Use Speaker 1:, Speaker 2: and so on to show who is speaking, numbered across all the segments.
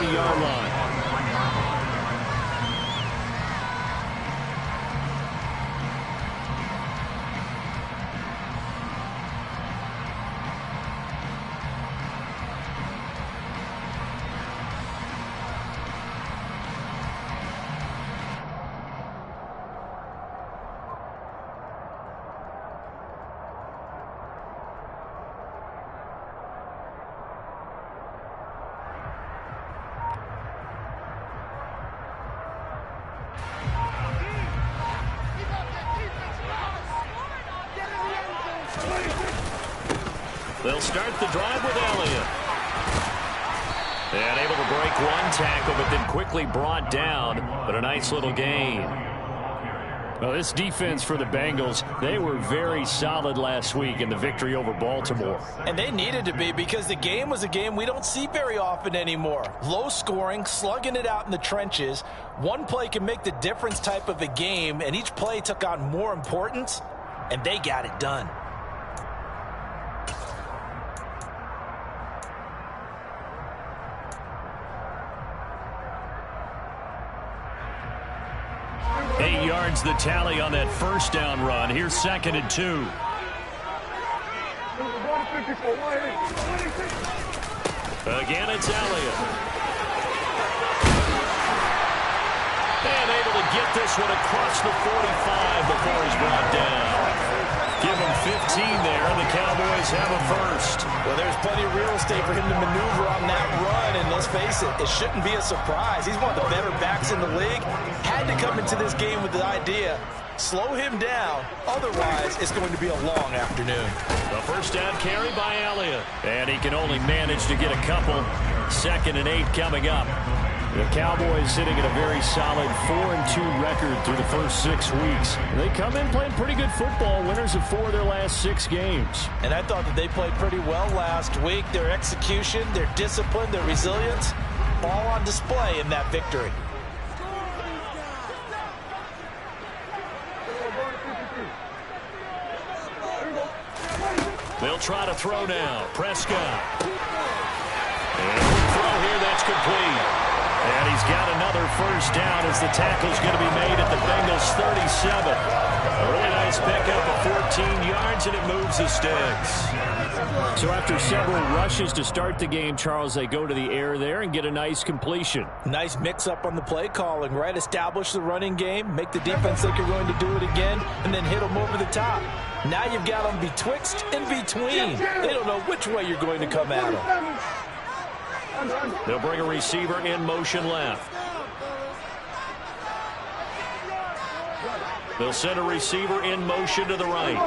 Speaker 1: 40-yard line. They'll start the drive with Elliott. And able to break one tackle, but then quickly brought down. But a nice little gain. Well, this defense for the Bengals, they were very solid last week in the victory over Baltimore.
Speaker 2: And they needed to be, because the game was a game we don't see very often anymore. Low scoring, slugging it out in the trenches. One play can make the difference type of a game, and each play took on more importance, and they got it done.
Speaker 1: The tally on that first down run. Here's 2nd and 2. Again, it's Elliott. And able to get this one across the 45 before he's brought down. Give him 15 there, and the Cowboys have a first.
Speaker 2: Well, there's plenty of real estate for him to maneuver on that run, and let's face it, it shouldn't be a surprise. He's one of the better backs in the league. Had to come into this game with the idea, slow him down, otherwise it's going to be a long afternoon.
Speaker 1: The first down carry by Elliott, and he can only manage to get a couple. 2nd and 8 coming up. The Cowboys sitting at a very solid 4-2 record through the first 6 weeks. They come in playing pretty good football, winners of 4 of their last 6 games.
Speaker 2: And I thought that they played pretty well last week. Their execution, their discipline, their resilience, all on display in that victory.
Speaker 1: They'll try to throw now. Prescott. And a throw here, that's complete. And he's got another first down as the tackle's going to be made at the Bengals 37. A really nice pickup of 14 yards, and it moves the sticks. So after several rushes to start the game, Charles, they go to the air there and get a nice completion.
Speaker 2: Nice mix-up on the play calling, right? Establish the running game, make the defense think you're going to do it again, and then hit them over the top. Now you've got them betwixt and between. They don't know which way you're going to come at them.
Speaker 1: They'll bring a receiver in motion left. They'll send a receiver in motion to the right.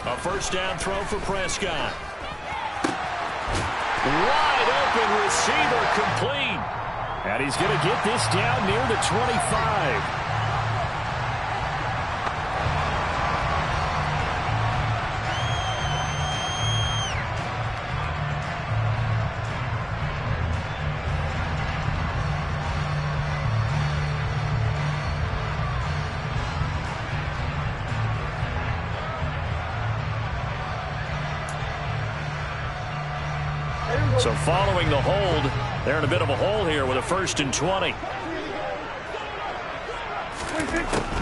Speaker 1: A first down throw for Prescott. Wide open receiver complete. And he's going to get this down near the 25. So following the hold, they're in a bit of a hole here with a 1st and 20.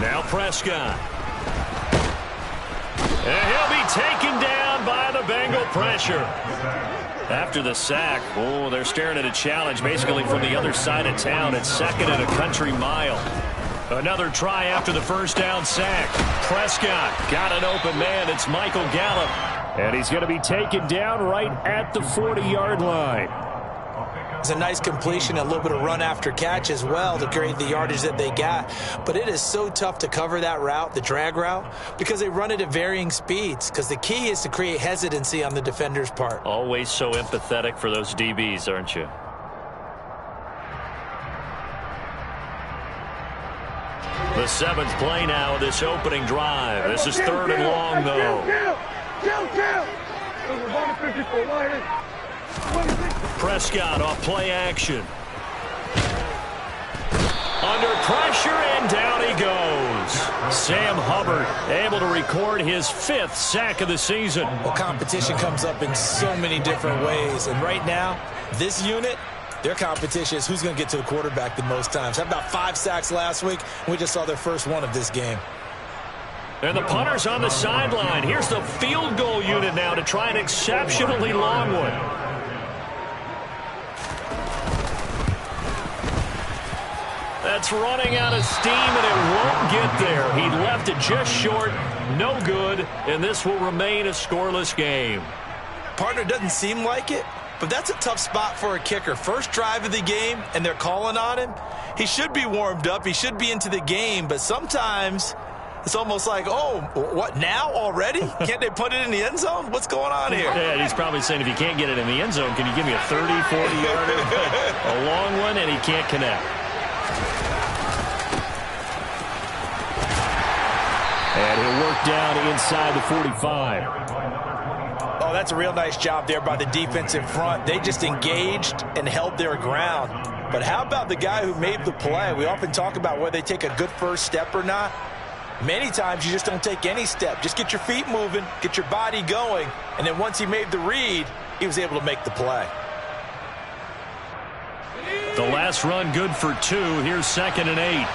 Speaker 1: Now Prescott. And he'll be taken down by the Bengal pressure. After the sack, oh, they're staring at a challenge basically from the other side of town. It's 2nd and a country mile. Another try after the first down sack. Prescott got an open man. It's Michael Gallup. And he's going to be taken down right at the 40-yard line.
Speaker 2: It's a nice completion, a little bit of run after catch as well to create the yardage that they got. But it is so tough to cover that route, the drag route, because they run it at varying speeds. Because the key is to create hesitancy on the defender's part.
Speaker 1: Always so empathetic for those DBs, aren't you? The 7th play now of this opening drive. This is 3rd and long, though. Prescott off play action. Under pressure, and down he goes. Sam Hubbard able to record his 5th sack of the season.
Speaker 2: Well, competition comes up in so many different ways. And right now, this unit, their competition is who's going to get to the quarterback the most times. How about 5 sacks last week? We just saw their first one of this game.
Speaker 1: And the punter's on the sideline. Here's the field goal unit now to try an exceptionally long one. That's running out of steam, and it won't get there. He left it just short, no good, and this will remain a scoreless game.
Speaker 2: Partner doesn't seem like it, but that's a tough spot for a kicker. First drive of the game, and they're calling on him. He should be warmed up. He should be into the game, but sometimes it's almost like, oh, what, now already? Can't they put it in the end zone? What's going on here?
Speaker 1: Yeah, he's probably saying, if you can't get it in the end zone, can you give me a 30, 40-yarder? A long one, and he can't connect. And he'll work down inside the 45.
Speaker 2: Oh, that's a real nice job there by the defense in front. They just engaged and held their ground. But how about the guy who made the play? We often talk about whether they take a good first step or not. Many times you just don't take any step. Just get your feet moving, get your body going, and then once he made the read, he was able to make the play.
Speaker 1: The last run good for 2. Here's 2nd and 8.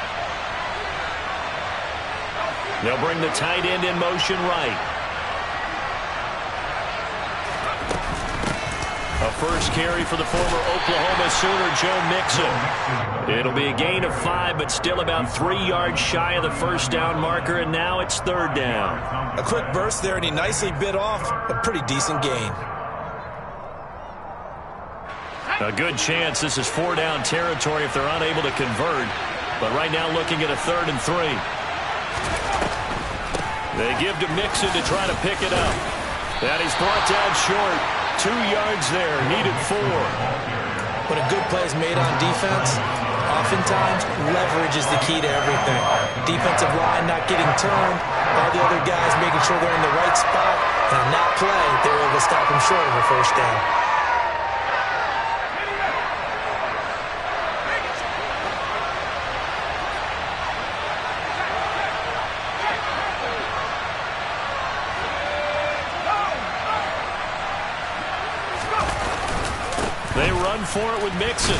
Speaker 1: They'll bring the tight end in motion right. A first carry for the former Oklahoma Sooner, Joe Mixon. It'll be a gain of 5, but still about 3 yards shy of the first down marker, and now it's 3rd down.
Speaker 2: A quick burst there, and he nicely bit off a pretty decent gain.
Speaker 1: A good chance this is 4-down territory if they're unable to convert, but right now looking at a 3rd and 3. They give to Mixon to try to pick it up. And he's brought down short. 2 yards there, needed 4.
Speaker 2: When a good play is made on defense, oftentimes leverage is the key to everything. Defensive line not getting turned, all the other guys making sure they're in the right spot. And on that play, they were able to stop him short of a first down.
Speaker 1: They run for it with Mixon.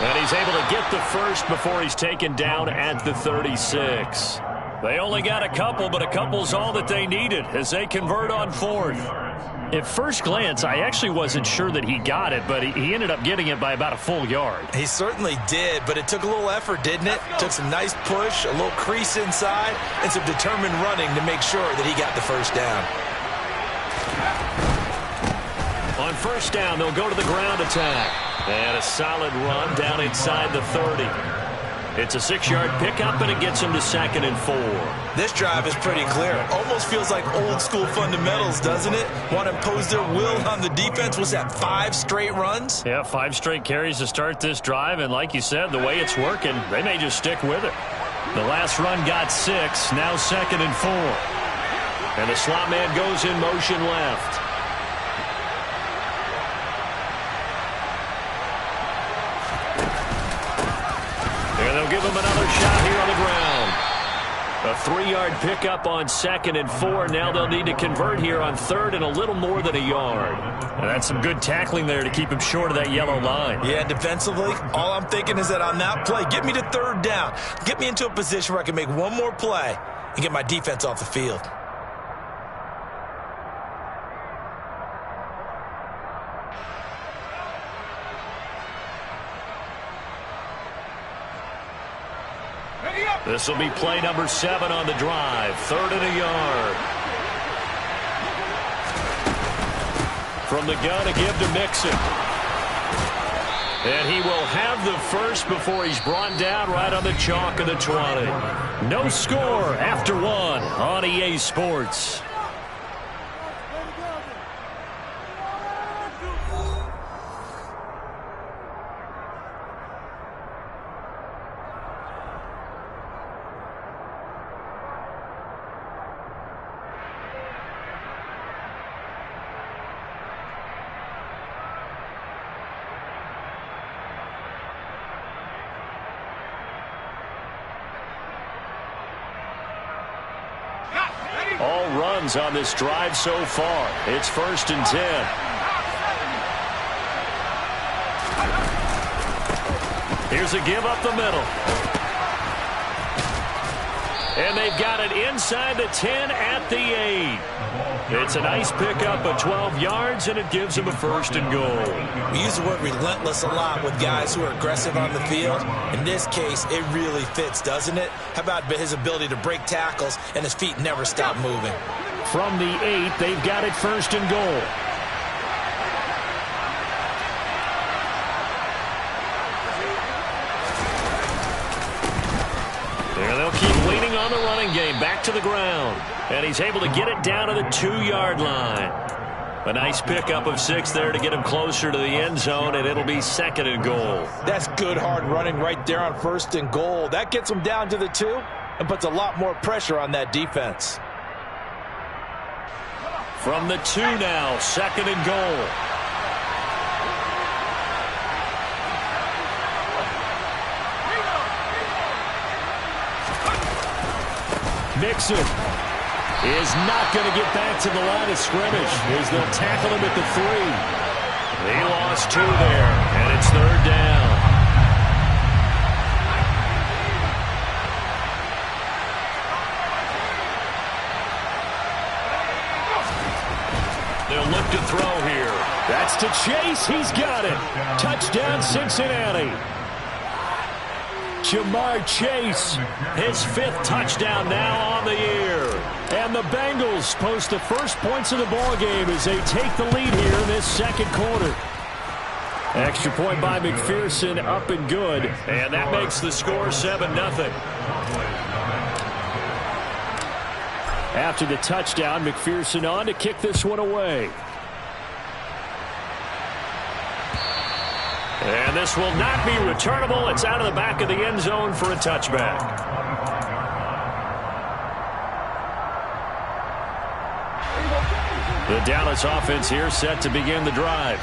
Speaker 1: And he's able to get the first before he's taken down at the 36. They only got a couple, but a couple's all that they needed as they convert on 4th. At first glance, I actually wasn't sure that he got it, but he ended up getting it by about a full yard.
Speaker 2: He certainly did, but it took a little effort, didn't it? Took some nice push, a little crease inside, and some determined running to make sure that he got the first down.
Speaker 1: On first down, they'll go to the ground attack. And a solid run down inside the 30. It's a 6-yard pickup, and it gets him to 2nd and 4.
Speaker 2: This drive is pretty clear. Almost feels like old-school fundamentals, doesn't it? Want to impose their will on the defense. Was that 5 straight runs?
Speaker 1: Yeah, 5 straight carries to start this drive, and like you said, the way it's working, they may just stick with it. The last run got 6, now 2nd and 4. And the slot man goes in motion left. And they'll give him another shot here on the ground. A 3-yard pickup on 2nd and 4. Now they'll need to convert here on 3rd and a little more than a yard. And that's some good tackling there to keep him short of that yellow line.
Speaker 2: Yeah, defensively, all I'm thinking is that on that play, get me to 3rd down. Get me into a position where I can make one more play and get my defense off the field.
Speaker 1: This will be play number 7 on the drive. 3rd and a yard. From the gun, a give to Mixon. And he will have the first before he's brought down right on the chalk of the 20. No score after 1 on EA Sports. All runs on this drive so far. It's 1st and 10. Here's a give up the middle. And they've got it inside the 10 at the 8. It's a nice pickup of 12 yards, and it gives them a 1st and goal.
Speaker 2: We use the word relentless a lot with guys who are aggressive on the field. In this case, it really fits, doesn't it? How about his ability to break tackles and his feet never stop moving?
Speaker 1: From the 8, they've got it 1st and goal. And they'll keep leaning on the running game. Back to the ground. And he's able to get it down to the 2-yard line. A nice pickup of 6 there to get him closer to the end zone, and it'll be 2nd and goal.
Speaker 2: That's good hard running right there on 1st and goal. That gets him down to the 2 and puts a lot more pressure on that defense.
Speaker 1: From the 2 now, 2nd and goal. Nixon is not going to get back to the line of scrimmage as they'll tackle him at the 3. They lost 2 there, and it's 3rd down. They'll look to throw here. That's to Chase. He's got it. Touchdown, Cincinnati. Jamar Chase, his 5th touchdown now on the year. And the Bengals post the first points of the ball game as they take the lead here in this 2nd quarter. Extra point by McPherson, up and good. And that makes the score 7-0. After the touchdown, McPherson on to kick this one away. And this will not be returnable. It's out of the back of the end zone for a touchback. The Dallas offense here set to begin the drive.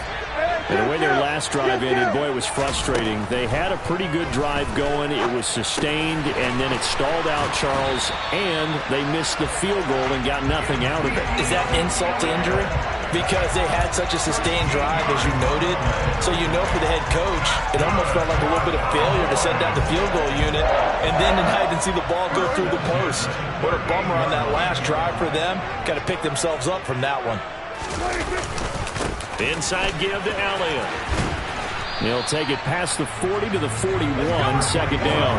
Speaker 1: And the way their last drive ended, boy, it was frustrating. They had a pretty good drive going. It was sustained, and then it stalled out, Charles, and they missed the field goal and got nothing out of it.
Speaker 2: Is that insult to injury? Because they had such a sustained drive, as you noted. So you know for the head coach, it almost felt like a little bit of failure to send out the field goal unit and then tonight and see the ball go through the post. What a bummer on that last drive for them. Got to pick themselves up from that one.
Speaker 1: Inside give to Elliott. He'll take it past the 40 to the 41, 2nd down.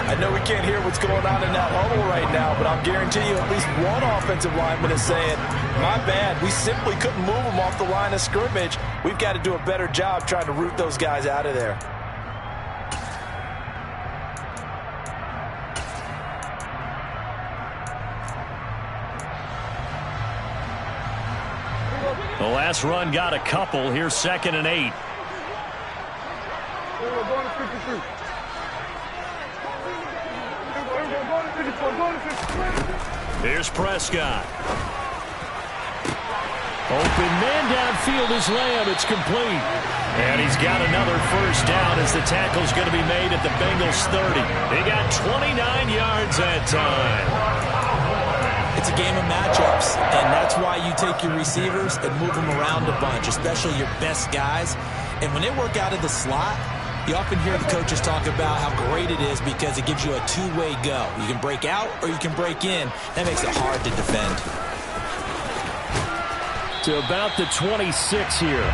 Speaker 2: I know we can't hear what's going on in that huddle right now, but I'll guarantee you at least one offensive lineman is saying, my bad, we simply couldn't move them off the line of scrimmage. We've got to do a better job trying to root those guys out of there.
Speaker 1: The last run got a couple. Here's 2nd and 8. Here's Prescott. Open man downfield is Lamb. It's complete. And he's got another 1st down as the tackle's going to be made at the Bengals 30. They got 29 yards that time.
Speaker 2: It's a game of matchups, and that's why you take your receivers and move them around a bunch, especially your best guys. And when they work out of the slot, you often hear the coaches talk about how great it is because it gives you a two-way go. You can break out or you can break in. That makes it hard to defend.
Speaker 1: To about the 26 here.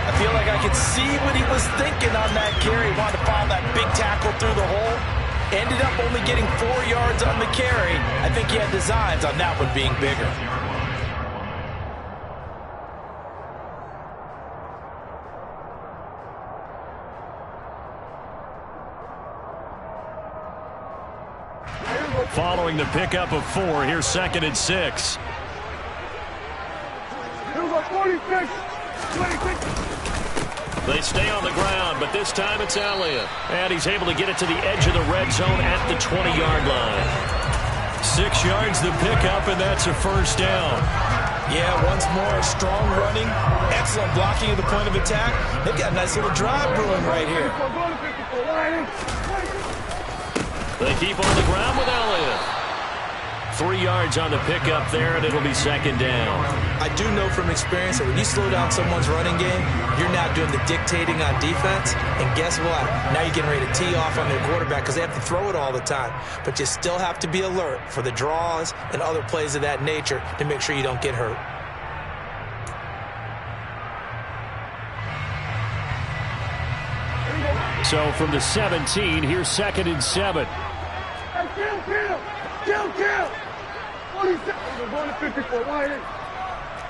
Speaker 2: I feel like I could see what he was thinking on that carry. He wanted to follow that big tackle through the hole. Ended up only getting 4 yards on the carry. I think he had designs on that one being bigger.
Speaker 1: Following the pickup of 4, here's 2nd and 6. They stay on the ground, but this time it's Elliott. And he's able to get it to the edge of the red zone at the 20-yard line. 6 yards the pickup, and that's a 1st down.
Speaker 2: Yeah, once more, strong running, excellent blocking at the point of attack. They've got a nice little drive brewing right here.
Speaker 1: They keep on the ground with Elliott. 3 yards on the pickup there, and it'll be second down.
Speaker 2: I do know from experience that when you slow down someone's running game, you're not doing the dictating on defense. And guess what? Now you're getting ready to tee off on their quarterback because they have to throw it all the time. But you still have to be alert for the draws and other plays of that nature to make sure you don't get hurt.
Speaker 1: So from the 17, here's 2nd and 7.
Speaker 3: Hey, kill! 47. We're going to 54. Why ain't?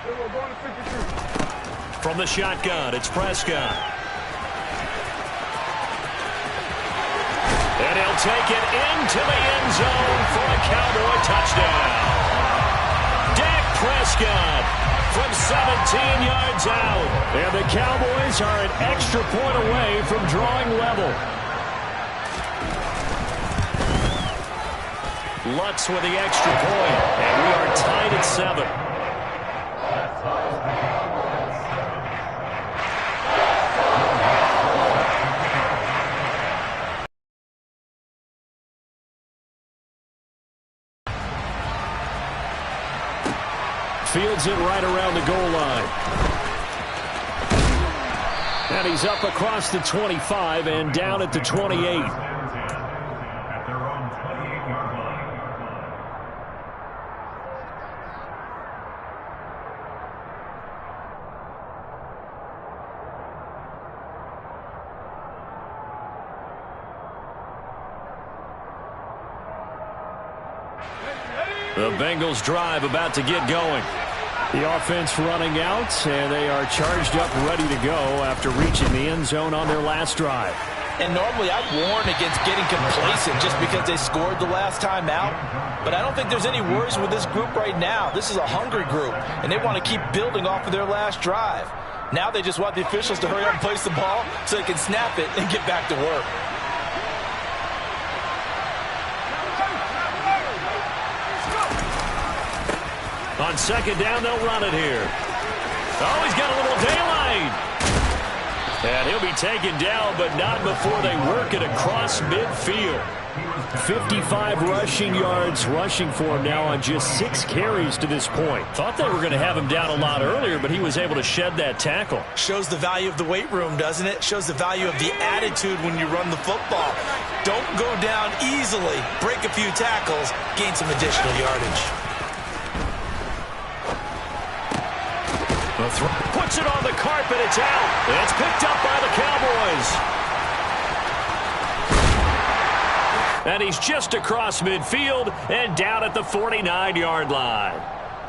Speaker 3: We're going to 53.
Speaker 1: From the shotgun, it's Prescott. And he'll take it into the end zone for a Cowboy touchdown. Dak Prescott from 17 yards out. And the Cowboys are an extra point away from drawing level. Lutz with the extra point. And we are tied at 7. Fields it right around the goal line. And he's up across the 25 and down at the 28. The Bengals drive about to get going. The offense running out, and they are charged up, ready to go after reaching the end zone on their last drive.
Speaker 2: And normally I warn against getting complacent just because they scored the last time out. But I don't think there's any worries with this group right now. This is a hungry group, and they want to keep building off of their last drive. Now they just want the officials to hurry up and place the ball so they can snap it and get back to work.
Speaker 1: On second down, they'll run it here. Oh, he's got a little daylight. And he'll be taken down, but not before they work it across midfield. 55 rushing yards rushing for him now on just 6 carries to this point. Thought they were going to have him down a lot earlier, but he was able to shed that tackle.
Speaker 2: Shows the value of the weight room, doesn't it? Shows the value of the attitude when you run the football. Don't go down easily. Break a few tackles. Gain some additional yardage.
Speaker 1: Puts it on the carpet. It's out. It's picked up by the Cowboys. And he's just across midfield and down at the 49-yard line.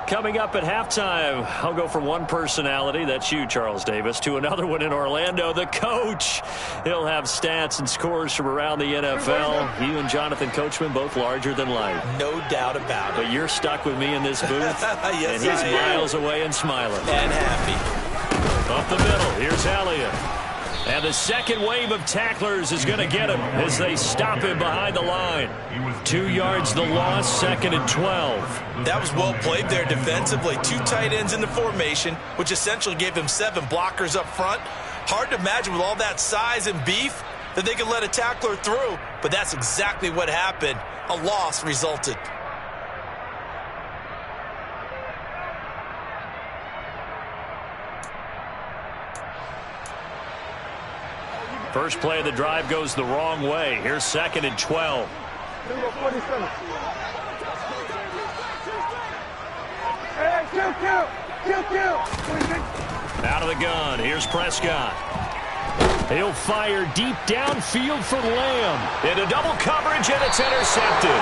Speaker 1: Coming up at halftime, I'll go from one personality, that's you, Charles Davis, to another one in Orlando, the coach. He'll have stats and scores from around the NFL. You and Jonathan Coachman, both larger than life.
Speaker 2: No doubt about it.
Speaker 1: But you're stuck with me in this booth,
Speaker 2: yes,
Speaker 1: and he's miles away and smiling.
Speaker 2: And happy.
Speaker 1: Up the middle, here's Elliott. And the second wave of tacklers is going to get him as they stop him behind the line. 2 yards the loss, 2nd and 12.
Speaker 2: That was well played there defensively. 2 tight ends in the formation, which essentially gave them 7 blockers up front. Hard to imagine with all that size and beef that they could let a tackler through, but that's exactly what happened. A loss resulted.
Speaker 1: First play of the drive goes the wrong way. Here's 2nd and 12. Out of the gun. Here's Prescott. He'll fire deep downfield for Lamb. Into double coverage, and it's intercepted.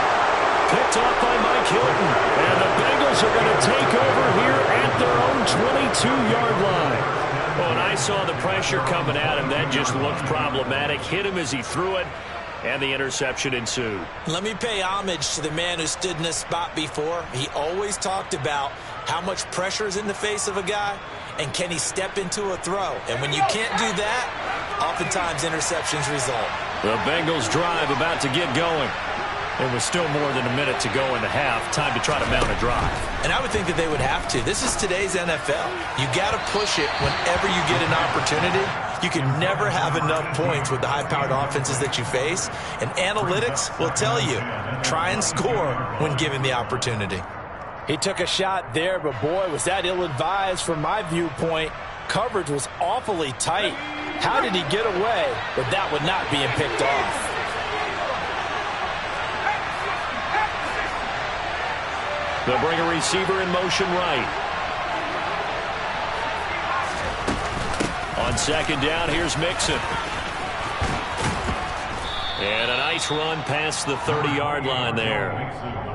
Speaker 1: Picked off by Mike Hilton. And the Bengals are going to take over here at their own 22-yard line. Well, when I saw the pressure coming at him, that just looked problematic. Hit him as he threw it, and the interception ensued.
Speaker 2: Let me pay homage to the man who stood in this spot before. He always talked about how much pressure is in the face of a guy, and can he step into a throw. And when you can't do that, oftentimes interceptions result.
Speaker 1: The Bengals drive about to get going. There was still more than a minute to go in the half. Time to try to mount a drive.
Speaker 2: And I would think that they would have to. This is today's NFL. You got to push it whenever you get an opportunity. You can never have enough points with the high-powered offenses that you face, and analytics will tell you, try and score when given the opportunity.
Speaker 4: He took a shot there, but boy, was that ill-advised from my viewpoint. Coverage was awfully tight. How did he get away with that one not being picked off?
Speaker 1: They'll bring a receiver in motion right. On second down, here's Mixon. And a nice run past the 30-yard line there.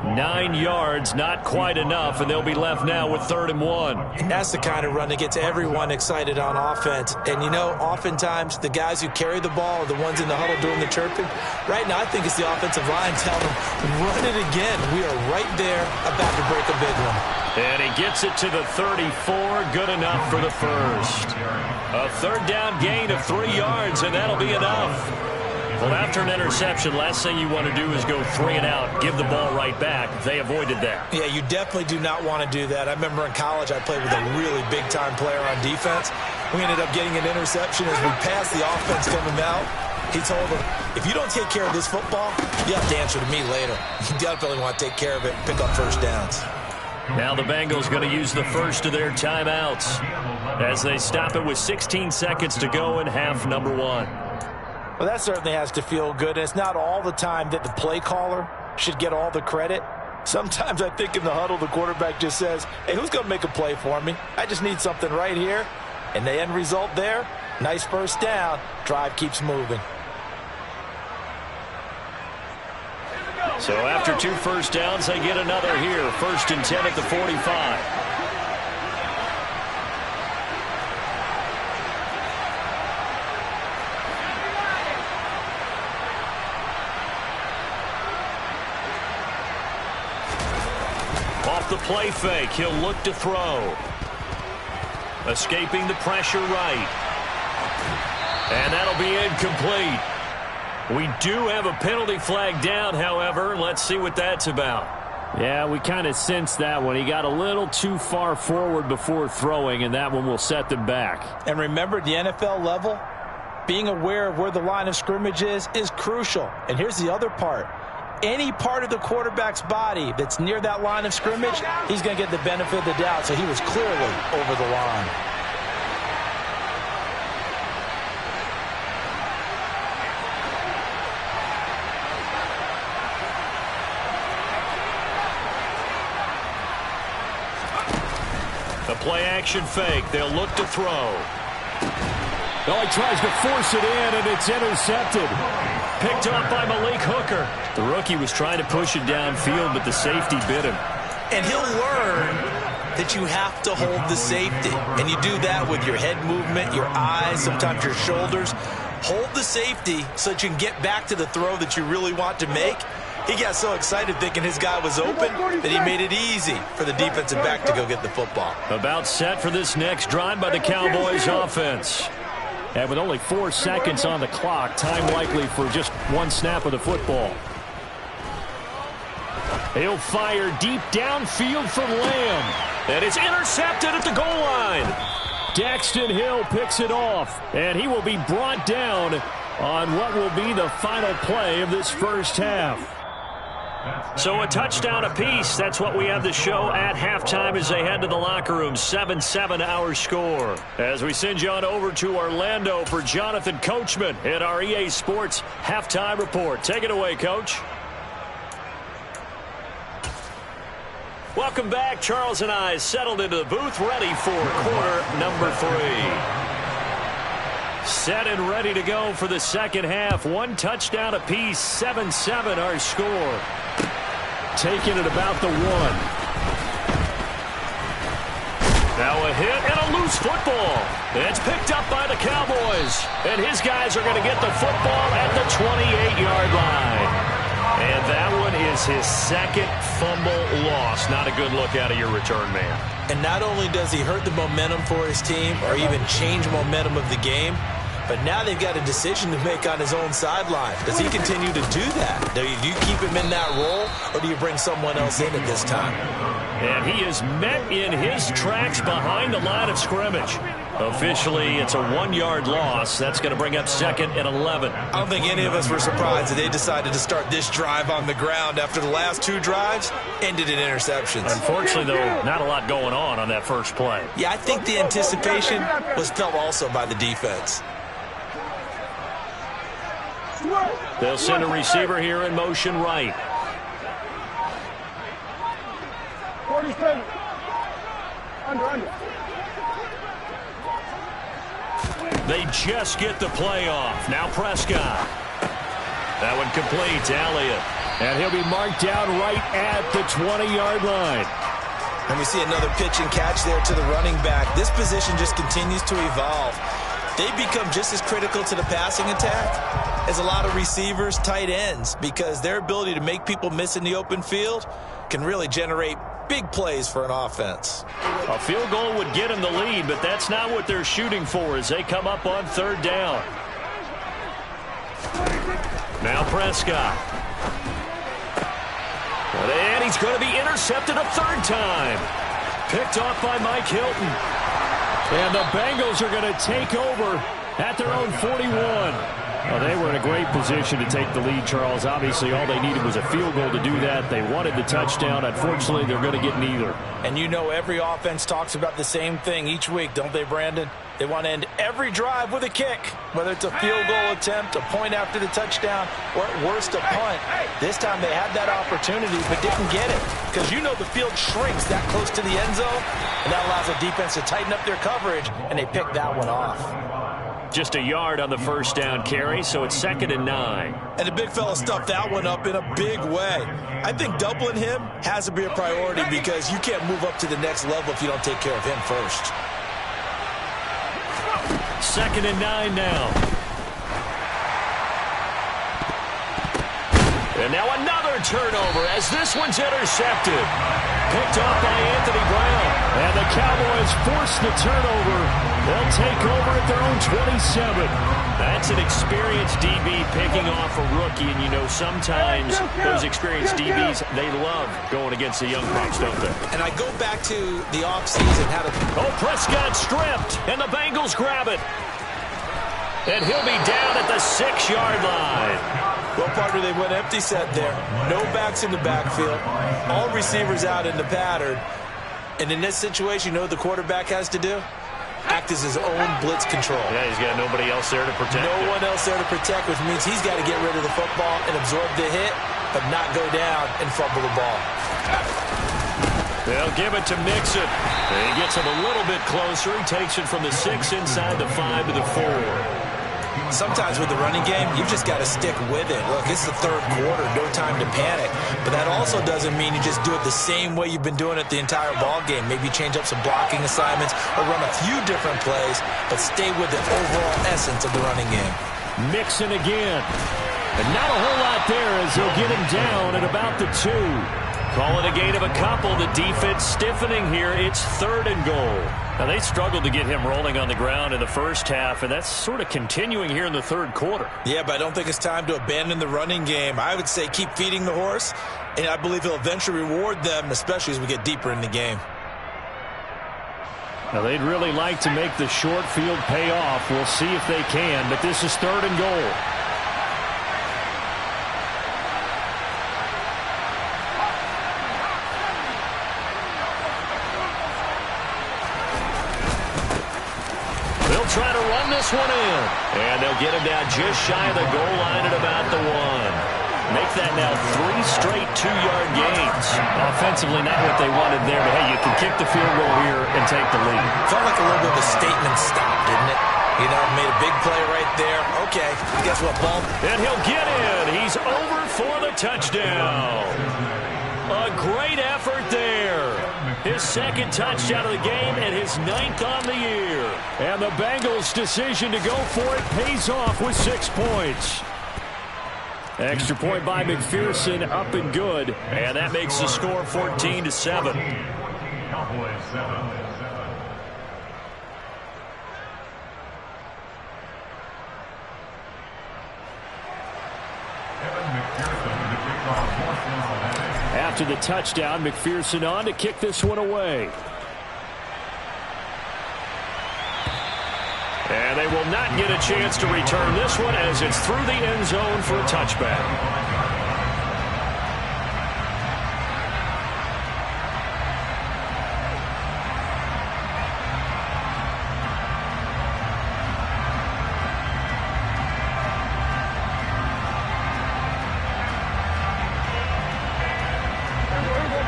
Speaker 1: 9 yards, not quite enough, and they'll be left now with 3rd and 1.
Speaker 2: And that's the kind of run that gets everyone excited on offense. And, you know, oftentimes the guys who carry the ball are the ones in the huddle doing the chirping. Right now, I think it's the offensive line telling them, run it again. We are right there about to break a big one.
Speaker 1: And he gets it to the 34, good enough for the first. A 3rd down gain of 3 yards, and that'll be enough. Well, after an interception, last thing you want to do is go 3 and out, give the ball right back. They avoided that.
Speaker 2: Yeah, you definitely do not want to do that. I remember in college I played with a really big-time player on defense. We ended up getting an interception as we passed the offense coming out. He told him, if you don't take care of this football, you have to answer to me later. You definitely want to take care of it and pick up first downs.
Speaker 1: Now the Bengals going to use the first of their timeouts as they stop it with 16 seconds to go in half number 1.
Speaker 4: Well, that certainly has to feel good. And it's not all the time that the play caller should get all the credit. Sometimes I think in the huddle, the quarterback just says, hey, who's going to make a play for me? I just need something right here. And the end result there, nice first down. Drive keeps moving.
Speaker 1: So after 2 first downs, they get another here. 1st and 10 at the 45. Off the play fake, he'll look to throw. Escaping the pressure right. And that'll be incomplete. We do have a penalty flag down, however. Let's see what that's about.
Speaker 5: Yeah, we kind of sensed that one. He got a little too far forward before throwing, and that one will set them back.
Speaker 4: And remember, the NFL level, being aware of where the line of scrimmage is crucial. And here's the other part. Any part of the quarterback's body that's near that line of scrimmage, he's going to get the benefit of the doubt. So he was clearly over the line.
Speaker 1: The play-action fake. They'll look to throw.
Speaker 5: Oh, he tries to force it in, and it's intercepted.
Speaker 1: Picked up by Malik Hooker. The rookie was trying to push it downfield, but the safety bit him.
Speaker 2: And he'll learn that you have to hold the safety. And you do that with your head movement, your eyes, sometimes your shoulders. Hold the safety so that you can get back to the throw that you really want to make. He got so excited thinking his guy was open that he made it easy for the defensive back to go get the football.
Speaker 1: About set for this next drive by the Cowboys offense.
Speaker 5: And with only 4 seconds on the clock, time likely for just 1 snap of the football.
Speaker 1: He'll fire deep downfield from Lamb. And it's intercepted at the goal line.
Speaker 5: Daxton Hill picks it off, and he will be brought down on what will be the final play of this first half.
Speaker 1: So a touchdown apiece. That's what we have to show at halftime as they head to the locker room. 7-7 our score. As we send you on over to Orlando for Jonathan Coachman in our EA Sports halftime report. Take it away, Coach. Welcome back. Charles and I settled into the booth, ready for quarter number 3. Set and ready to go for the second half. 1 touchdown apiece. 7-7 our score. Taking it about the 1. Now a hit and a loose football. It's picked up by the Cowboys. And his guys are going to get the football at the 28-yard line. And that one is his second fumble loss. Not a good look out of your return man.
Speaker 2: And not only does he hurt the momentum for his team or even change momentum of the game, But now they've got a decision to make on his own sideline. Does he continue to do that? Do you keep him in that role, or do you bring someone else in at this time?
Speaker 5: And he is met in his tracks behind the line of scrimmage. Officially, it's a 1-yard loss. That's going to bring up 2nd and 11.
Speaker 2: I don't think any of us were surprised that they decided to start this drive on the ground after the last 2 drives ended in interceptions.
Speaker 5: Unfortunately, though, not a lot going on that first play.
Speaker 2: Yeah, I think the anticipation was felt also by the defense.
Speaker 5: They'll send a receiver here in motion right.
Speaker 3: 47. Under.
Speaker 5: They just get the play off. Now Prescott. That one complete to Elliott. And he'll be marked down right at the 20-yard line.
Speaker 2: And we see another pitch and catch there to the running back. This position just continues to evolve. They become just as critical to the passing attack as a lot of receivers, tight ends, because their ability to make people miss in the open field can really generate big plays for an offense.
Speaker 5: A field goal would get them the lead, but that's not what they're shooting for as they come up on 3rd down. Now Prescott. And he's going to be intercepted a 3rd time. Picked off by Mike Hilton. And the Bengals are going to take over at their own 41. Well, they were in a great position to take the lead, Charles. Obviously, all they needed was a field goal to do that. They wanted the touchdown. Unfortunately, they're going to get neither.
Speaker 4: And you know every offense talks about the same thing each week, don't they, Brandon? They want to end every drive with a kick, whether it's a field goal attempt, a point after the touchdown, or at worst a punt. This time they had that opportunity but didn't get it because you know the field shrinks that close to the end zone, and that allows the defense to tighten up their coverage, and they picked that one off.
Speaker 5: Just a yard on the first down carry, so it's 2nd and 9.
Speaker 2: And the big fella stuffed that one up in a big way. I think doubling him has to be a priority because you can't move up to the next level if you don't take care of him first.
Speaker 5: 2nd and 9 now. And now another turnover as this one's intercepted. Picked off by Anthony Brown. And the Cowboys force the turnover. They'll take over at their own 27. That's an experienced DB picking off a rookie. And you know sometimes those experienced DBs, they love going against the young bucks, don't they?
Speaker 2: And I go back to the offseason.
Speaker 5: Oh, Prescott stripped. And the Bengals grab it. And he'll be down at the 6-yard line.
Speaker 2: Well, partner, they went empty set there. No backs in the backfield. All receivers out in the pattern. And in this situation, you know what the quarterback has to do? Act as his own blitz control.
Speaker 5: Yeah, he's got nobody else there to protect him.
Speaker 2: No one else there to protect, which means he's got to get rid of the football and absorb the hit, but not go down and fumble the ball.
Speaker 5: They'll give it to Mixon. He gets him a little bit closer. He takes it from the 6 inside the 5 to the 4.
Speaker 2: Sometimes with the running game, you've just got to stick with it. Look, it's the 3rd quarter, no time to panic. But that also doesn't mean you just do it the same way you've been doing it the entire ball game. Maybe change up some blocking assignments or run a few different plays, but stay with the overall essence of the running game.
Speaker 5: Mixon again. And not a whole lot there as they'll get him down at about the 2. Call it a gain of a couple. The defense stiffening here. It's 3rd and goal. Now, they struggled to get him rolling on the ground in the first half, and that's sort of continuing here in the 3rd quarter.
Speaker 2: Yeah, but I don't think it's time to abandon the running game. I would say keep feeding the horse, and I believe he'll eventually reward them, especially as we get deeper in the game.
Speaker 5: Now, they'd really like to make the short field pay off. We'll see if they can, but this is 3rd and goal. Try to run this one in. And they'll get him down just shy of the goal line at about the 1. Make that now 3 straight 2-yard gains. Offensively, not what they wanted there, but hey, you can kick the field goal here and take the lead.
Speaker 2: Felt like a little bit of a statement stop, didn't it? You know, made a big play right there. Okay, guess what, Bump?
Speaker 5: And he'll get in. He's over for the touchdown. A great effort there. His 2nd touchdown of the game and his 9th on the year. And the Bengals' decision to go for it pays off with 6 points. Extra point by McPherson, up and good. And that makes the score 14-7. After the touchdown, McPherson on to kick this one away. And they will not get a chance to return this one as it's through the end zone for a touchback.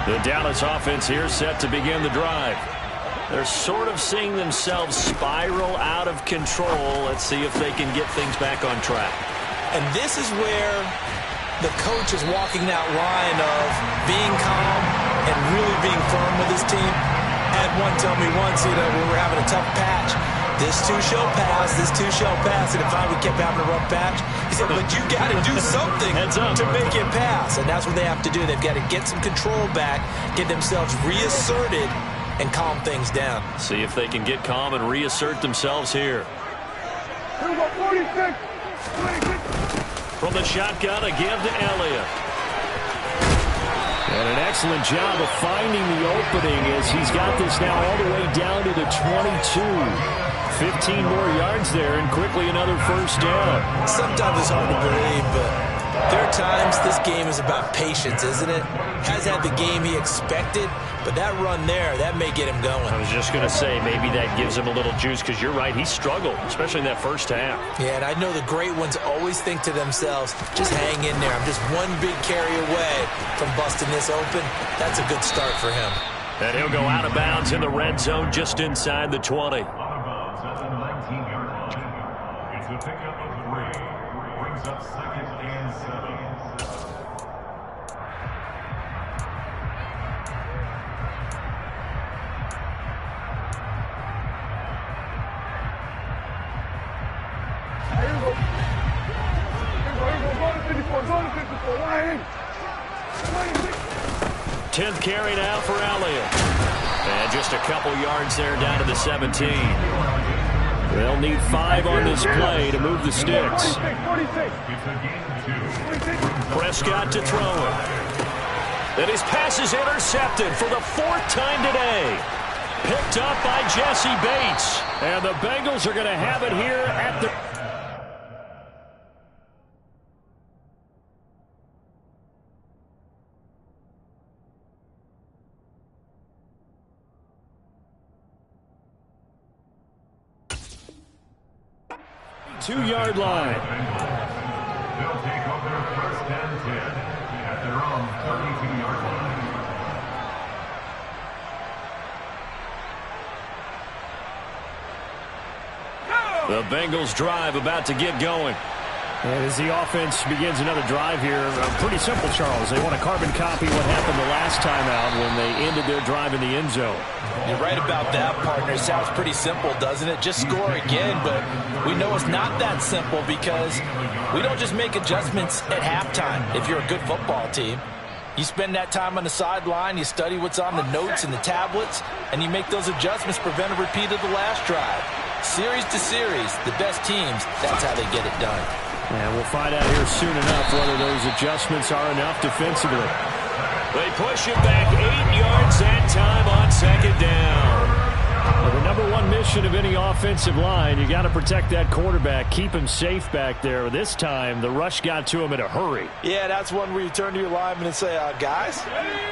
Speaker 5: The Dallas offense here set to begin the drive. They're sort of seeing themselves spiral out of control. Let's see if they can get things back on track.
Speaker 2: And this is where the coach is walking that line of being calm and really being firm with his team. I had one tell me once, when we were having a tough patch, this too shall pass, this too shall pass. And if finally we kept having a rough patch, he said, but you got to do something to make it pass. And that's what they have to do. They've got to get some control back, get themselves reasserted, and calm things down.
Speaker 5: See if they can get calm and reassert themselves here.
Speaker 3: Here we go, 46.
Speaker 5: From the shotgun, a give to Elliott. And an excellent job of finding the opening as he's got this now all the way down to the 22. 15 more yards there and quickly another first down.
Speaker 2: Sometimes it's hard to believe, but there are times this game is about patience, isn't it? Has had the game he expected, but that run there, that may get him going.
Speaker 5: I was just going to say, maybe that gives him a little juice because you're right, he struggled, especially in that first half.
Speaker 2: Yeah, and I know the great ones always think to themselves, just hang in there. I'm just one big carry away from busting this open. That's a good start for him.
Speaker 5: And he'll go out of bounds in the red zone just inside the 20.
Speaker 6: It's a pickup of 3. Brings up 2nd and 7.
Speaker 3: Here we go. Go to 54. Go to 54. Why
Speaker 5: 10th carry now for Elliott. And just a couple yards there down to the 17. They'll need 5 on this play to move the sticks. Prescott to throw it. And his pass is intercepted for the 4th time today. Picked up by Jesse Bates. And the Bengals are going to have it here at the... two-yard line.
Speaker 6: They'll take up their 1st and 10 at their own 32-yard line.
Speaker 5: The Bengals drive about to get going. And as the offense begins another drive here, pretty simple, Charles. They want to carbon copy what happened the last time out when they ended their drive in the end zone.
Speaker 4: You're right about that, partner. It sounds pretty simple, doesn't it? Just score again, but we know it's not that simple because we don't just make adjustments at halftime if you're a good football team. You spend that time on the sideline, you study what's on the notes and the tablets, and you make those adjustments, prevent a repeat of the last drive. Series to series, the best teams, that's how they get it done.
Speaker 5: And we'll find out here soon enough whether those adjustments are enough defensively. They push it back 8 yards that time on 2nd down. Well, the number one mission of any offensive line, you got to protect that quarterback, keep him safe back there. This time, the rush got to him in a hurry.
Speaker 4: Yeah, that's one where you turn to your lineman and say, guys,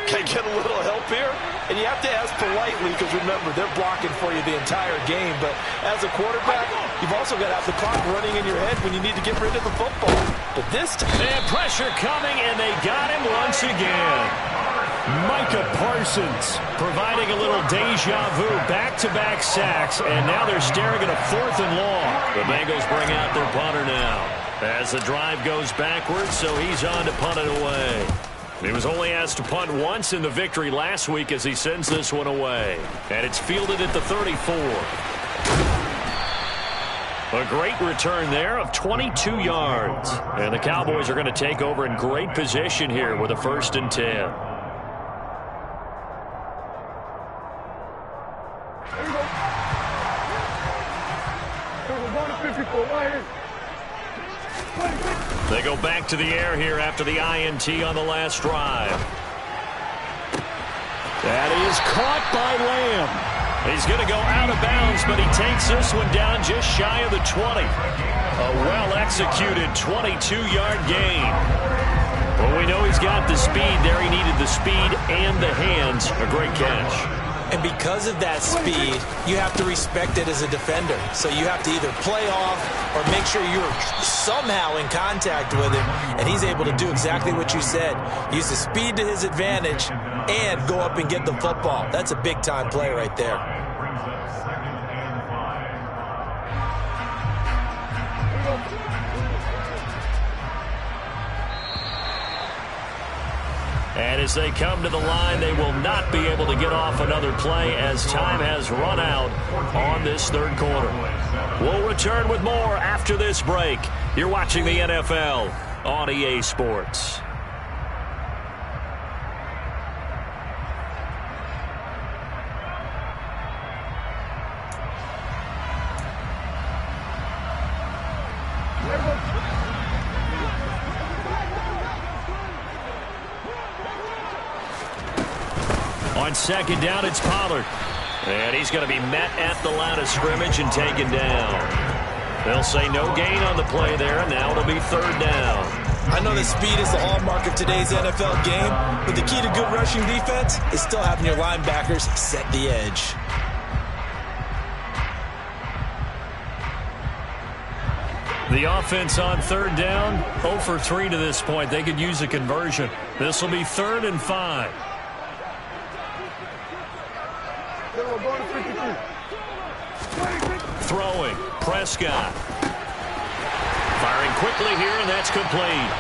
Speaker 4: can I get a little help here? And you have to ask politely because, remember, they're blocking for you the entire game. But as a quarterback, you've also got to have the clock running in your head when you need to get rid of the football. But this time...
Speaker 5: And pressure coming, and they got him once again. Micah Parsons providing a little deja vu, back-to-back sacks, and now they're staring at a 4th and long. The Bengals bring out their punter now as the drive goes backwards, so he's on to punt it away. He was only asked to punt once in the victory last week as he sends this one away. And it's fielded at the 34. A great return there of 22 yards. And the Cowboys are going to take over in great position here with a 1st and 10.
Speaker 3: We're going to 54. Why
Speaker 5: They go back to the air here after the INT on the last drive. That is caught by Lamb. He's going to go out of bounds, but he takes this one down just shy of the 20. A well-executed 22-yard gain. Well, we know he's got the speed there. He needed the speed and the hands. A great catch.
Speaker 2: And because of that speed, you have to respect it as a defender. So you have to either play off or make sure you're somehow in contact with him. And he's able to do exactly what you said. Use the speed to his advantage and go up and get the football. That's a big-time play right there.
Speaker 6: Brings up 2nd and 5.
Speaker 5: And as they come to the line, they will not be able to get off another play as time has run out on this third quarter. We'll return with more after this break. You're watching the NFL on EA Sports. On second down, it's Pollard. And he's going to be met at the line of scrimmage and taken down. They'll say no gain on the play there, and now it'll be third down.
Speaker 2: I know that speed is the hallmark of today's NFL game, but the key to good rushing defense is still having your linebackers set the edge.
Speaker 5: The offense on third down, 0 for 3 to this point. They could use a conversion. This will be 3rd and 5. Throwing, Prescott. Firing quickly here, and that's complete.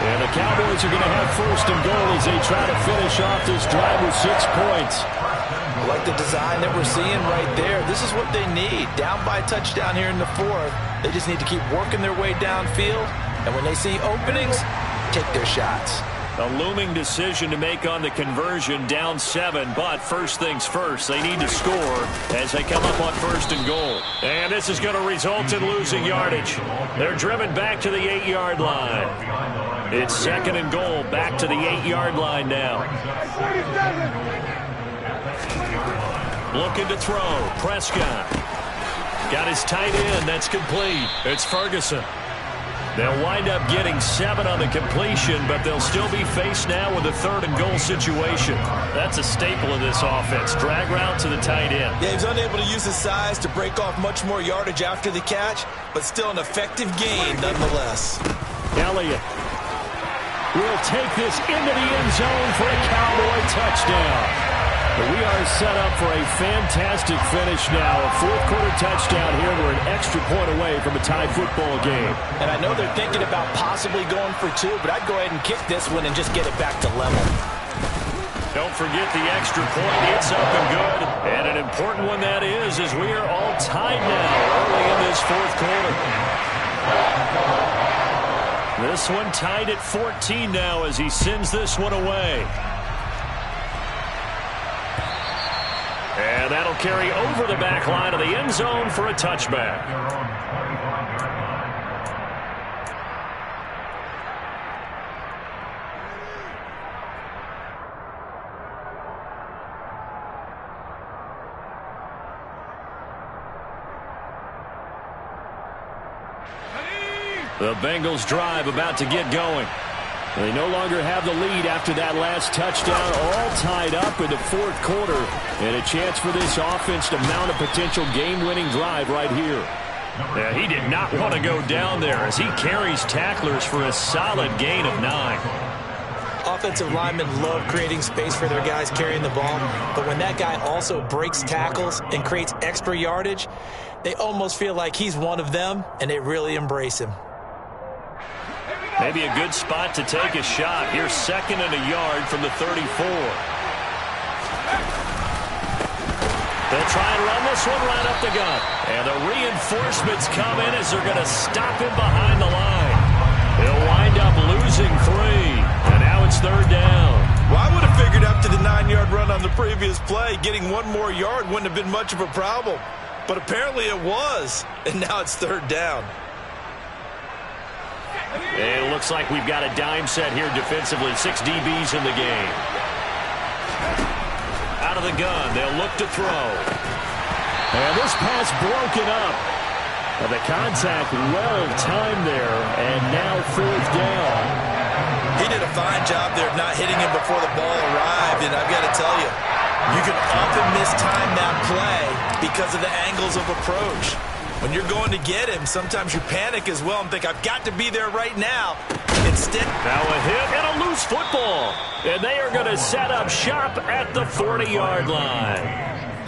Speaker 5: And the Cowboys are going to have 1st and goal as they try to finish off this drive with 6 points.
Speaker 4: I like the design that we're seeing right there. This is what they need. Down by a touchdown here in the 4th. They just need to keep working their way downfield. And when they see openings, take their shots.
Speaker 5: A looming decision to make on the conversion, down 7, but first things first, they need to score as they come up on 1st and goal. And this is going to result in losing yardage. They're driven back to the 8-yard line. It's 2nd and goal, back to the 8-yard line now. Looking to throw, Prescott. Got his tight end, that's complete. It's Ferguson. They'll wind up getting 7 on the completion, but they'll still be faced now with a 3rd and goal situation. That's a staple of this offense. Drag route to the tight end.
Speaker 2: Yeah, he's unable to use his size to break off much more yardage after the catch, but still an effective gain nonetheless.
Speaker 5: Elliott will take this into the end zone for a Cowboy touchdown. But we are set up for a fantastic finish now. A 4th quarter touchdown here. We're an extra point away from a tie football game.
Speaker 4: And I know they're thinking about possibly going for 2, but I'd go ahead and kick this one and just get it back to level.
Speaker 5: Don't forget the extra point. It's up and good. And an important one that is, as we are all tied now early in this 4th quarter. This one tied at 14 now as he sends this one away. And that'll carry over the back line of the end zone for a touchback. The Bengals drive about to get going. They no longer have the lead after that last touchdown, all tied up in the 4th quarter. And a chance for this offense to mount a potential game-winning drive right here. Yeah, he did not want to go down there as he carries tacklers for a solid gain of 9.
Speaker 2: Offensive linemen love creating space for their guys carrying the ball, but when that guy also breaks tackles and creates extra yardage, they almost feel like he's one of them, and they really embrace him.
Speaker 5: Maybe a good spot to take a shot. Here's 2nd and a yard from the 34. They'll try and run this one right up the gut. And the reinforcements come in as they're going to stop him behind the line. They'll wind up losing 3. And now it's 3rd down.
Speaker 4: Well, I would have figured after the 9-yard run on the previous play, getting 1 more yard wouldn't have been much of a problem. But apparently it was. And now it's 3rd down.
Speaker 5: And it looks like we've got a dime set here defensively. 6 DBs in the game. Out of the gun. They'll look to throw. And this pass broken up. Well, the contact well-timed there. And now 4th down.
Speaker 4: He did a fine job there of not hitting him before the ball arrived. And I've got to tell you, you can often mistime that play because of the angles of approach. When you're going to get him, sometimes you panic as well and think, I've got to be there right now. Instead,
Speaker 5: now a hit and a loose football. And they are going to set up shop at the 40-yard line.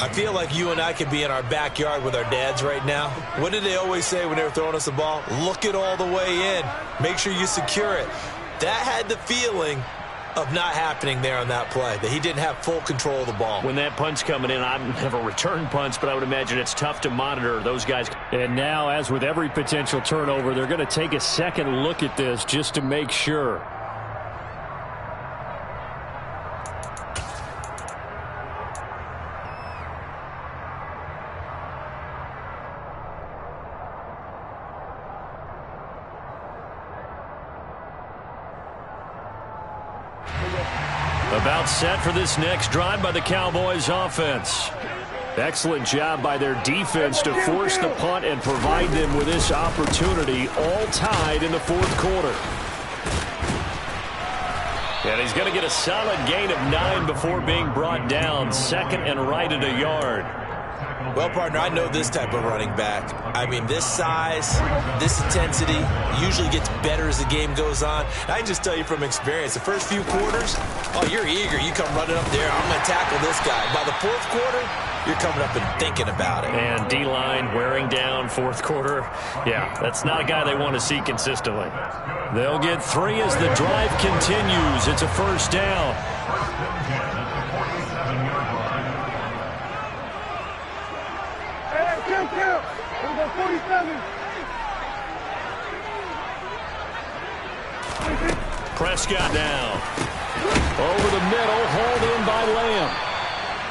Speaker 4: I feel like you and I could be in our backyard with our dads right now. What did they always say when they were throwing us the ball? Look it all the way in. Make sure you secure it. That had the feeling of not happening there on that play, that he didn't have full control of the ball.
Speaker 5: When that punt's coming in, I don't have a return punch, but I would imagine it's tough to monitor those guys. And now, as with every potential turnover, they're going to take a second look at this just to make sure. About set for this next drive by the Cowboys offense. Excellent job by their defense to force the punt and provide them with this opportunity, all tied in the 4th quarter. And he's going to get a solid gain of 9 before being brought down. 2nd and right at a yard.
Speaker 4: Well, partner, I know this type of running back. I mean, this size, this intensity usually gets better as the game goes on. I can just tell you from experience, the first few quarters, oh, you're eager. You come running up there, I'm going to tackle this guy. By the 4th quarter, you're coming up and thinking about it.
Speaker 5: And D-line wearing down 4th quarter. Yeah, that's not a guy they want to see consistently. They'll get 3 as the drive continues. It's a 1st down.
Speaker 3: We'll go 47.
Speaker 5: Prescott now. Over the middle, hauled in by Lamb.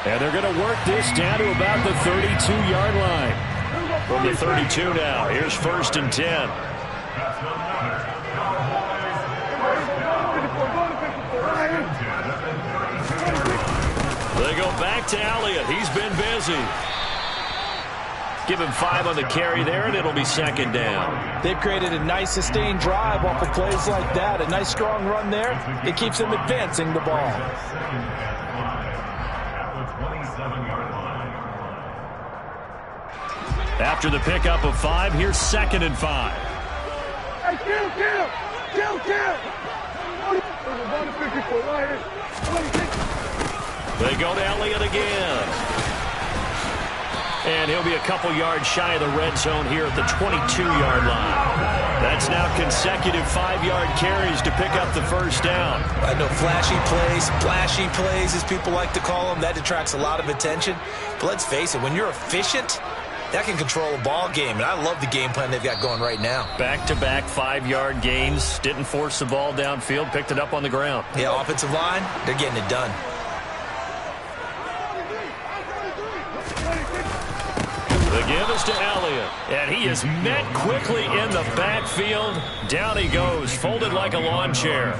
Speaker 5: And they're going to work this down to about the 32-yard line. From the 32 now, here's 1st and 10. They go back to Elliott. He's been busy. Give him 5 on the carry there, and it'll be 2nd down.
Speaker 4: They've created a nice sustained drive off of plays like that. A nice strong run there. It keeps them advancing the ball.
Speaker 5: After the pickup of 5, here's 2nd and 5.
Speaker 3: Hey,
Speaker 5: They go to Elliott again. And he'll be a couple yards shy of the red zone here at the 22-yard line. That's now consecutive 5-yard carries to pick up the 1st down.
Speaker 4: I know flashy plays, as people like to call them, that attracts a lot of attention. But let's face it, when you're efficient, that can control a ball game. And I love the game plan they've got going right now.
Speaker 5: Back-to-back 5-yard gains. Didn't force the ball downfield. Picked it up on the ground.
Speaker 4: Yeah, offensive line, they're getting it done.
Speaker 5: The give is to Elliott, and he is met quickly in the backfield. Down he goes, folded like a lawn chair.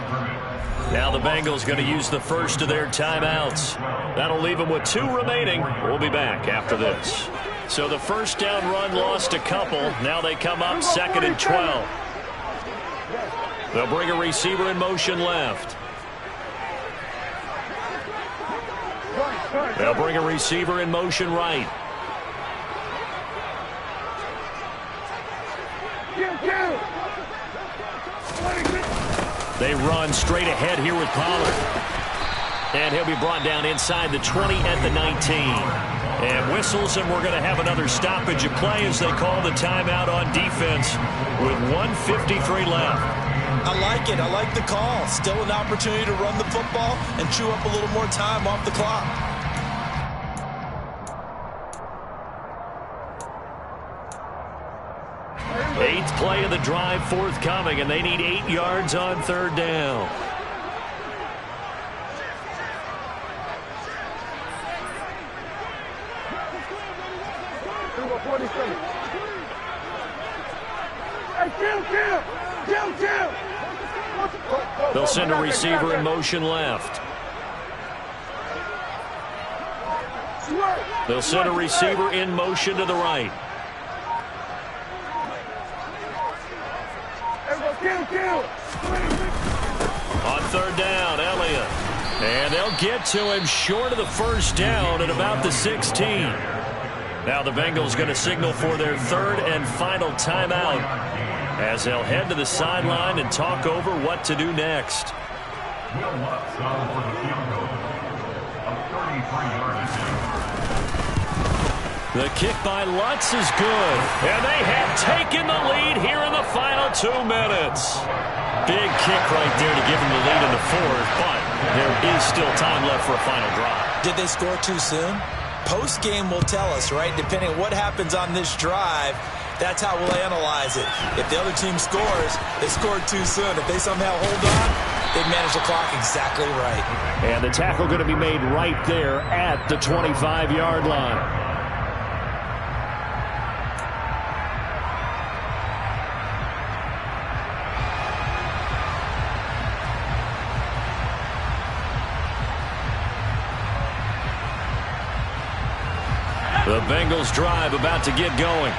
Speaker 5: Now the Bengals going to use the first of their timeouts. That'll leave them with 2 remaining. We'll be back after this. So the 1st down run lost a couple. Now they come up 2nd and 12. They'll bring a receiver in motion left. They'll bring a receiver in motion right. They run straight ahead here with Pollard. And he'll be brought down inside the 20 at the 19. And whistles, and we're going to have another stoppage of play as they call the timeout on defense with 1:53 left.
Speaker 4: I like it. I like the call. Still an opportunity to run the football and chew up a little more time off the clock.
Speaker 5: Eighth play of the drive forthcoming, and they need 8 yards on 3rd down.
Speaker 3: Hey, kill!
Speaker 5: They'll send a receiver in motion left. They'll send a receiver in motion to the right. On third down, Elliott. And they'll get to him short of the first down at about the 16. Now the Bengals going to signal for their third and final timeout as they'll head to the sideline and talk over what to do next.
Speaker 6: Will Lutz on for the field goal of 33 yards.
Speaker 5: The kick by Lutz is good. And they have taken the lead here in the final 2 minutes. Big kick right there to give them the lead in the fourth, but there is still time left for a final drive.
Speaker 2: Did they score too soon? Post-game will tell us, right? Depending on what happens on this drive, that's how we'll analyze it. If the other team scores, they scored too soon. If they somehow hold on, they manage the clock exactly right.
Speaker 5: And the tackle going to be made right there at the 25-yard line. The Bengals drive about to get going.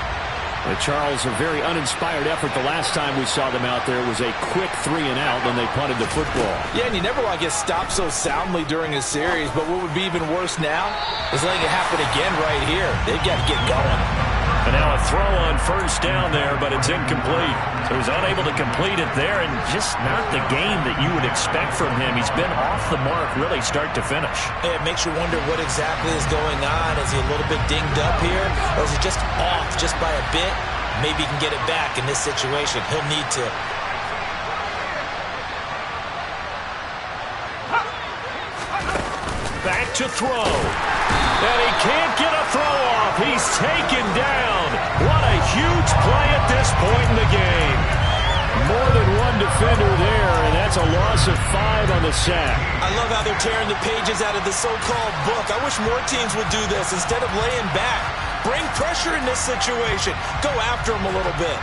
Speaker 5: Charles, a very uninspired effort the last time we saw them out there. It was a quick 3 and out, then they punted the football.
Speaker 4: Yeah, and you never want to get stopped so soundly during a series, but what would be even worse now is letting it happen again right here. They've got to get going.
Speaker 5: And now a throw on first down there, but it's incomplete. So he's unable to complete it there, and just not the game that you would expect from him. He's been off the mark really start to finish.
Speaker 2: It makes you wonder what exactly is going on. Is he a little bit dinged up here, or is he just off just by a bit? Maybe he can get it back in this situation. He'll need to.
Speaker 5: Back to throw. And he can't get a throw off. He's taken down. What a huge play at this point in the game. More than one defender there, and that's a loss of 5 on the sack.
Speaker 2: I love how they're tearing the pages out of the so-called book. I wish more teams would do this instead of laying back. Bring pressure in this situation. Go after him a little bit.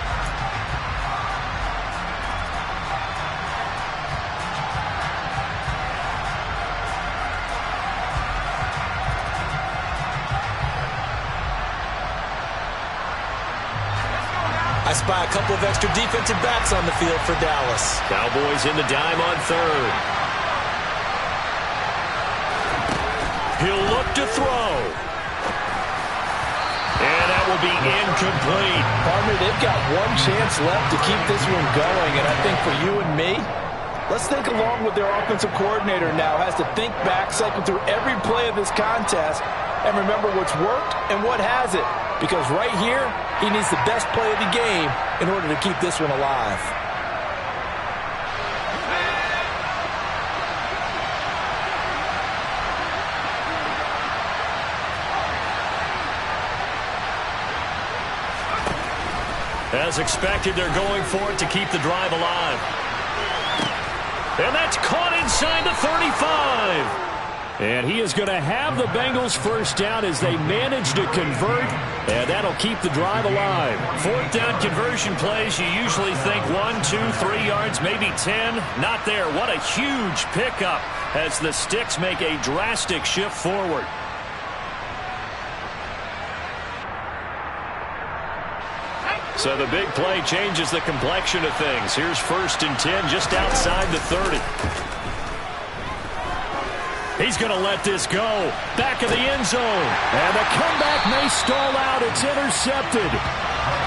Speaker 2: I spy a couple of extra defensive backs on the field for Dallas.
Speaker 5: Cowboys in the dime on third. He'll look to throw. And that will be incomplete.
Speaker 4: Partner, they've got one chance left to keep this one going, and I think for you and me, let's think along with their offensive coordinator now. Has to think back, cycle through every play of this contest, and remember what's worked and what hasn't. Because right here, he needs the best play of the game in order to keep this one alive.
Speaker 5: As expected, they're going for it to keep the drive alive. And that's caught inside the 35. And he is going to have the Bengals first down as they manage to convert, and that'll keep the drive alive. Fourth down conversion plays, you usually think 1, 2, 3 yards, maybe 10. Not there. What a huge pickup as the Sticks make a drastic shift forward. So the big play changes the complexion of things. Here's 1st and 10 just outside the 30. He's going to let this go. Back of the end zone. And the comeback may stall out. It's intercepted.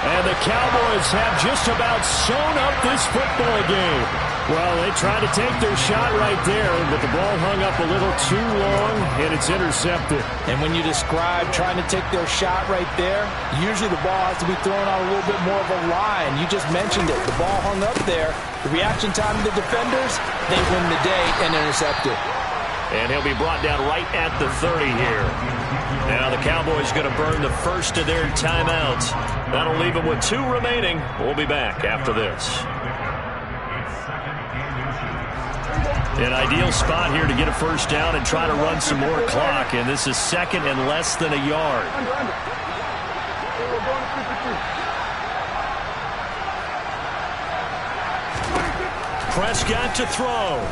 Speaker 5: And the Cowboys have just about sewn up this football game. Well, they tried to take their shot right there, but the ball hung up a little too long, and it's intercepted.
Speaker 4: And when you describe trying to take their shot right there, usually the ball has to be thrown out a little bit more of a line. You just mentioned it. The ball hung up there. The reaction time of the defenders, they win the day and intercept it.
Speaker 5: And he'll be brought down right at the 30 here. Now the Cowboys going to burn the first of their timeouts. That'll leave them with 2 remaining. We'll be back after this. An ideal spot here to get a first down and try to run some more clock. And this is 2nd and less than a yard. Prescott to throw.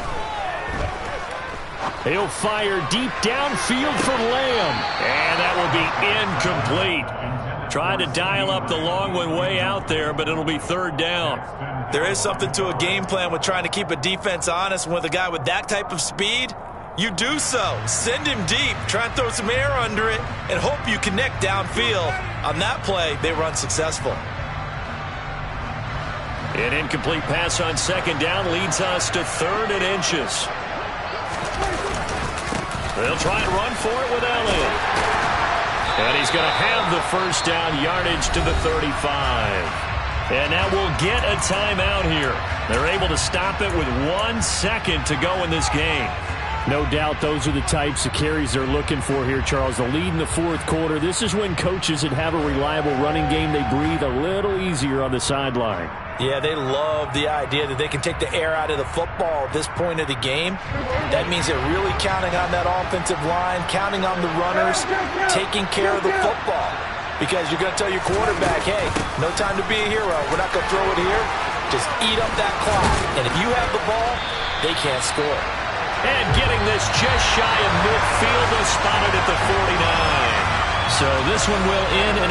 Speaker 5: He'll fire deep downfield for Lamb. And that will be incomplete. Trying to dial up the long one way out there, but it'll be third down.
Speaker 4: There is something to a game plan with trying to keep a defense honest. With a guy with that type of speed, you do so. Send him deep. Try and throw some air under it and hope you connect downfield. On that play, they were unsuccessful.
Speaker 5: An incomplete pass on second down leads us to 3rd and inches. They'll try and run for it with Elliott. And he's going to have the first down yardage to the 35. And now we'll get a timeout here. They're able to stop it with 1 second to go in this game.
Speaker 1: No doubt those are the types of carries they're looking for here, Charles. The lead in the 4th quarter. This is when coaches that have a reliable running game, they breathe a little easier on the sideline.
Speaker 4: Yeah, they love the idea that they can take the air out of the football at this point of the game. That means they're really counting on that offensive line, counting on the runners, taking care of the football. Because you're going to tell your quarterback, hey, no time to be a hero. We're not going to throw it here. Just eat up that clock. And if you have the ball, they can't score.
Speaker 5: And getting this just shy of midfield, they'll spot it at the 49. So this one will end in a